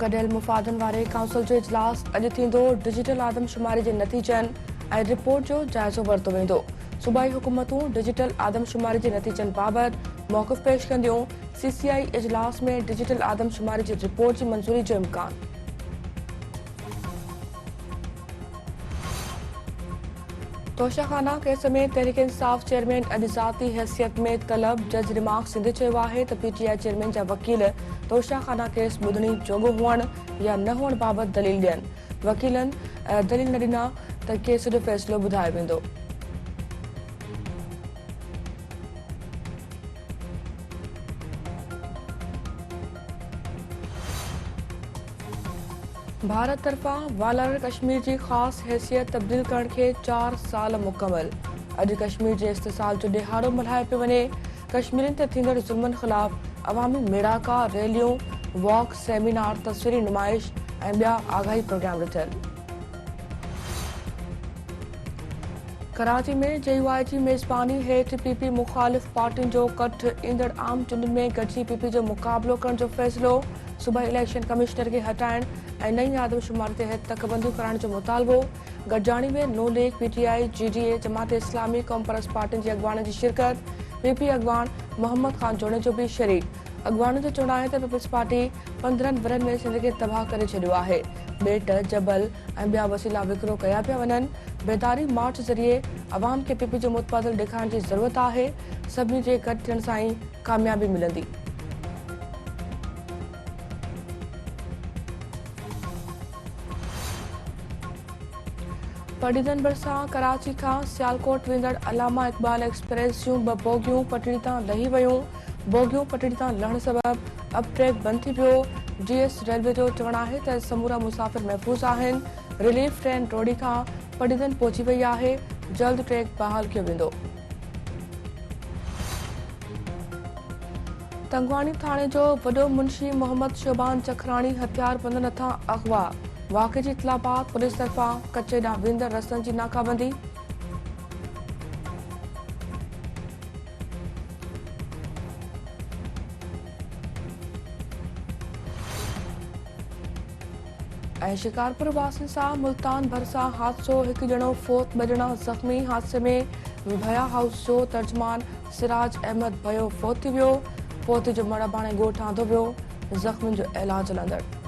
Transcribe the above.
गडियल मुफ़ादन वारे काउंसिल जो इजलास अॼु थींदो। डिजिटल आदमशुमारी जे नतीजनि ऐं रिपोर्ट जो जाइज़ो वरितो वेंदो। सूबाई हुकूमतूं डिजिटल आदमशुमारी जे नतीजनि बाबति मौक़िफ़ पेश कंदियूं। CCI इजलास में डिजिटल आदमशुमारी जी रिपोर्ट जी मंज़ूरी जो इम्कान। तोशाखाना केस में तहरीक इंसाफ़ चेयरमैन अॼु ज़ाती हैसियत में तलब। जज रिमार्क सिंध चयो आहे त PTI चेयरमैन जा वकील तोशाखाना केस ॿुधणी जोॻो हुअण या न हुअण बाबति दलील ॾियनि। वकीलनि दलील न ॾिना त केस जो फ़ैसिलो ॿुधायो वेंदो। भारत तरफ़ां वालर कश्मीर जी ख़ासि हैसियत तब्दील करण खे 4 साल मुकमल। अॼु कश्मीर जे इस्तिसाल जो ॾिहाड़ो मल्हायो पियो वञे। कश्मीरियुनि ते थींदड़ ज़ुल्मनि ख़िलाफ़ अवामी मेड़ाका, रैलियूं, वॉक, सेमिनार, तस्वीरी नुमाइश ऐं ॿिया आगाही प्रोग्राम ॾिठल। कराची में JUI जी मेज़बानी हेठि PP मुख़ालिफ़ पार्टियुनि जो कठ। ईंदड़ आम चूंडुनि में गॾिजी PP जो मुक़ाबिलो करण जो फ़ैसिलो। सूबाई इलेक्शन कमिश्नर खे हटाइण ऐं नई आदमशुमारी तहत तकबंदियूं करण जो मुतालबो। गॾिजाणी में नून league, PTI, GDA, Jamaat Islami, क़ौम परस्त पार्टियुनि जे अॻवाननि जी शिरकत। PP अॻवान मोहम्मद ख़ान जोणे जो बि शरीक। अॻवाननि जो चवणु आहे त पीपल्स पार्टी 15 वरनि में सिंध खे तबाह करे छॾियो आहे। ॿेट, जबल ऐं ॿिया वसीला विकिरो कया पिया वञनि। बेदारी मार्च ज़रिए अवाम खे PP जो मुतबादिल ॾेखारण जी ज़रूरत आहे। सभिनी जे गॾु थियण सां ई कामयाबी मिलंदी। पटीदनि भरिसां कराची खां सियालकोट वेंदड़ अलामा इक़बाल एक्सप्रेस जूं 2 बोगियूं पटड़ी तां लही वयूं। बोगियूं पटड़ी तां लहण सबबि अब ट्रैक बंदि थी पियो। GS रेलवे जो चवणु आहे त समूरा मुसाफ़िर महफ़ूज़ आहिनि। रिलीफ ट्रेन रोड़ी खां पटीदनि पहुची वई आहे। जल्द ट्रैक बहाल कयो वेंदो। तंगवाणी थाणे जो वॾो मुंशी मोहम्मद शोबान चखराणी हथियार बंदनि हथां अगवा। वाक़े जी इत्तलाबात पुलिस तरफ़ां कचे ॾांहुं वेंदड़ रस्तनि जी नाकाबंदी। ऐं शिकारपुर वासियुनि सां मुल्तान भरिसां हादसो। हिकु ॼणो फोत, 2 ॼणा ज़ख़्मी। हादसे में भया हाउस जो तर्जमान सिराज अहमद भयो फोत थी वियो। फोत जो मड़ हाणे ॻोठु आंदो वियो। ज़ख़्मियुनि जो इलाज हलंदड़।